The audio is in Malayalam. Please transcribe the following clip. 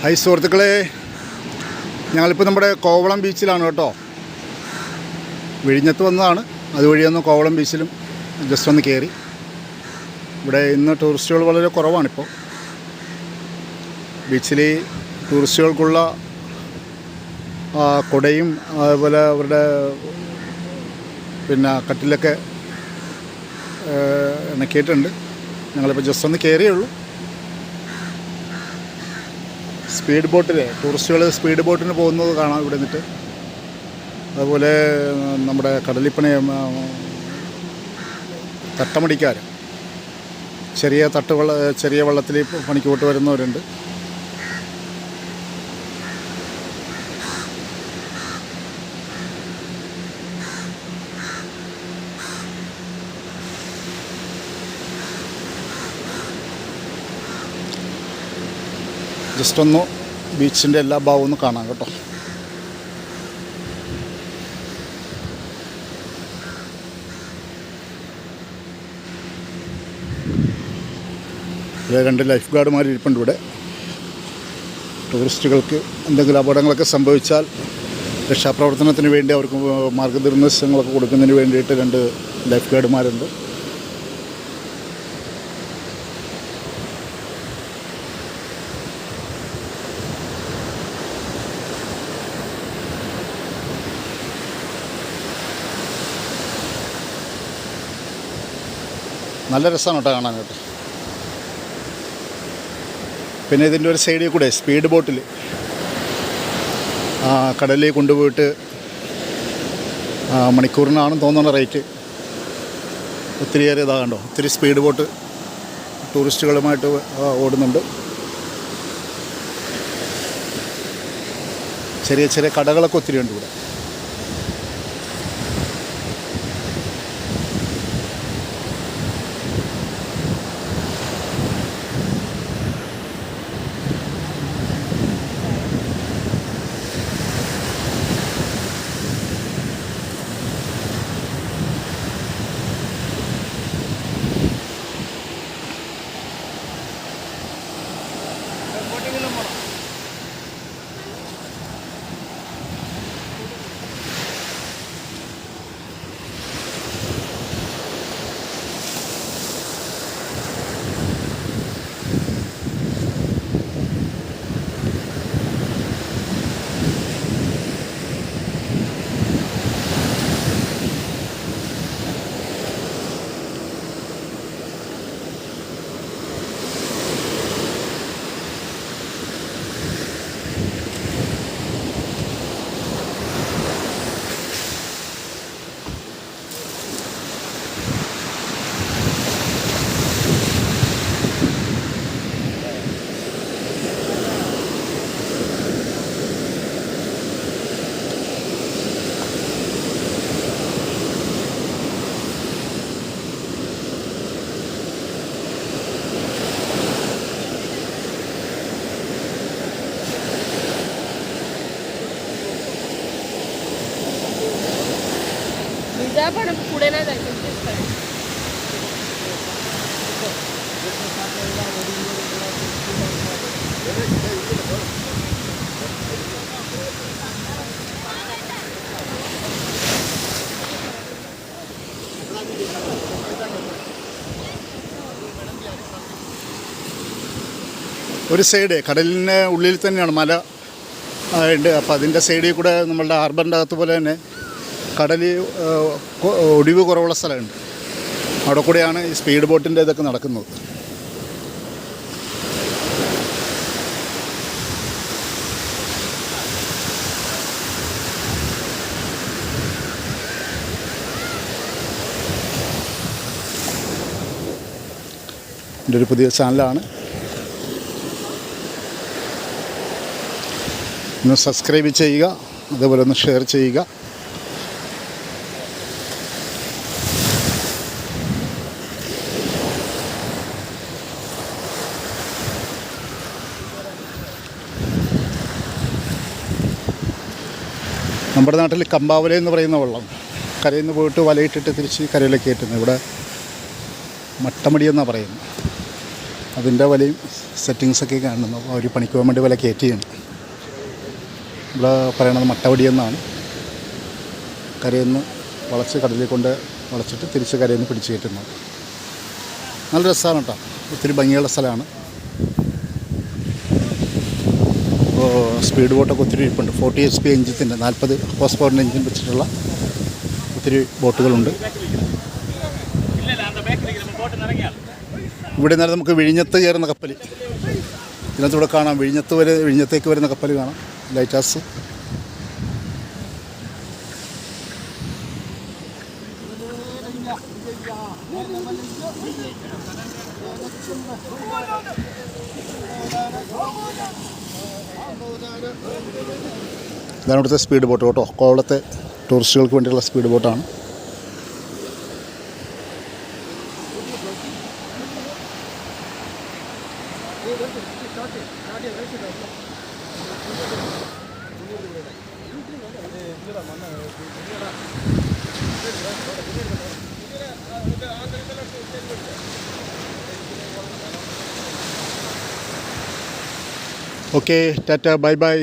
ഹായ് സുഹൃത്തുക്കളെ, ഞങ്ങളിപ്പോൾ നമ്മുടെ കോവളം ബീച്ചിലാണ് കേട്ടോ. വിഴിഞ്ഞത്ത് വന്നതാണ്, അതുവഴി ഒന്ന് കോവളം ബീച്ചിലും ജസ്റ്റ് ഒന്ന് കയറി. ഇവിടെ ഇന്ന് ടൂറിസ്റ്റുകൾ വളരെ കുറവാണിപ്പോൾ. ബീച്ചിൽ ടൂറിസ്റ്റുകൾക്കുള്ള കുടയും അതുപോലെ അവരുടെ കട്ടിലൊക്കെ ഇണക്കിയിട്ടുണ്ട്. ഞങ്ങളിപ്പോൾ ജസ്റ്റ് ഒന്ന് കയറിയുള്ളൂ. സ്പീഡ് ബോട്ടിൽ ടൂറിസ്റ്റുകൾ സ്പീഡ് ബോട്ടിന് പോകുന്നത് കാണാം ഇവിടെ നിന്നിട്ട്. അതുപോലെ നമ്മുടെ കടലിപ്പണി തട്ടമടിക്കാർ ചെറിയ വള്ളത്തിൽ പണിക്ക് പോയിട്ട് വരുന്നവരുണ്ട്. ജസ്റ്റ് ഒന്ന് ബീച്ചിൻ്റെ എല്ലാ ഭാഗവും ഒന്ന് കാണാം കേട്ടോ. ഇവിടെ 2 ലൈഫ് ഗാർഡുമാർ ഇരിപ്പുണ്ട്. ഇവിടെ ടൂറിസ്റ്റുകൾക്ക് എന്തെങ്കിലും അപകടങ്ങളൊക്കെ സംഭവിച്ചാൽ രക്ഷാപ്രവർത്തനത്തിന് വേണ്ടി അവർക്ക് മാർഗനിർദ്ദേശങ്ങളൊക്കെ കൊടുക്കുന്നതിന് വേണ്ടിയിട്ട് 2 ലൈഫ് ഗാർഡുമാരുണ്ട്. നല്ല രസമാണ് കേട്ടോ കാണാൻ കേട്ടോ. പിന്നെ ഇതിൻ്റെ ഒരു സൈഡിൽ കൂടെ സ്പീഡ് ബോട്ടിൽ കടലിൽ കൊണ്ടുപോയിട്ട് മണിക്കൂറിനാണെന്ന് തോന്നുന്ന റേറ്റ്. ഒത്തിരിയേറെ ഇതാകണ്ടോ, ഒത്തിരി സ്പീഡ് ബോട്ട് ടൂറിസ്റ്റുകളുമായിട്ട് ഓടുന്നുണ്ട്. ചെറിയ ചെറിയ കടകളൊക്കെ ഒത്തിരി ഉണ്ട് ഇവിടെ. पण पुढे नाही जायचं. ഒരു സൈഡ് കടലിന് ഉള്ളിൽ തന്നെയാണ് മല ഉണ്ട്. അപ്പോൾ അതിൻ്റെ സൈഡിൽ കൂടെ നമ്മളുടെ ഹാർബറിൻ്റെ അകത്ത് പോലെ തന്നെ കടൽ ഒടിവ് കുറവുള്ള സ്ഥലമുണ്ട്. അവിടെ കൂടെയാണ് ഈ സ്പീഡ് ബോട്ടിൻ്റെ ഇതൊക്കെ നടക്കുന്നത്. എൻ്റെ ഒരു പുതിയ ചാനലാണ്. ഒന്ന് സബ്സ്ക്രൈബ് ചെയ്യുക, അതേപോലെ ഒന്ന് ഷെയർ ചെയ്യുക. നമ്മുടെ നാട്ടിൽ കമ്പാവല എന്ന് പറയുന്ന വെള്ളം കരയിൽ നിന്ന് പോയിട്ട് വലയിട്ടിട്ട് തിരിച്ച് കരയിലേക്ക് കയറ്റുന്നത്. ഇവിടെ മട്ടമടി എന്നാണ് പറയുന്നത്. അതിൻ്റെ വലയും സെറ്റിങ്സൊക്കെ കാണുന്നു. അവർ പണിക്ക് പോകാൻ വേണ്ടി വല കയറ്റിയാണ്. ഇവിടെ പറയണത് മട്ടവടി എന്നാണ്. കരയിൽ നിന്ന് വളച്ച് കടലിൽ കൊണ്ട് വളച്ചിട്ട് തിരിച്ച് കരയിൽ നിന്ന് പിടിച്ച് കയറ്റുന്നത്. നല്ല രസമാണ് കേട്ടോ. ഒത്തിരി ഭംഗിയുള്ള സ്ഥലമാണ്. ഇപ്പോൾ സ്പീഡ് ബോട്ടൊക്കെ ഒത്തിരി ഇരിപ്പുണ്ട്. 40 HP എഞ്ചിൻ്റെ 40 ഹോഴ്സ് പവറിൻ്റെ എഞ്ചിൻ വെച്ചിട്ടുള്ള ഒത്തിരി ബോട്ടുകളുണ്ട്. ഇവിടെ നിന്നാലും നമുക്ക് വിഴിഞ്ഞത്ത് കയറുന്ന കപ്പൽ ഇതിനകത്തൂടെ കാണാം. വിഴിഞ്ഞത്തേക്ക് വരുന്ന കപ്പൽ കാണാം. Light house. ഇതാണ് ഇവിടുത്തെ സ്പീഡ് ബോട്ട് കേട്ടോ. കോവളത്തെ ടൂറിസ്റ്റുകൾക്ക് വേണ്ടിയുള്ള സ്പീഡ് ബോട്ടാണ്. Okay, Tata, bye bye.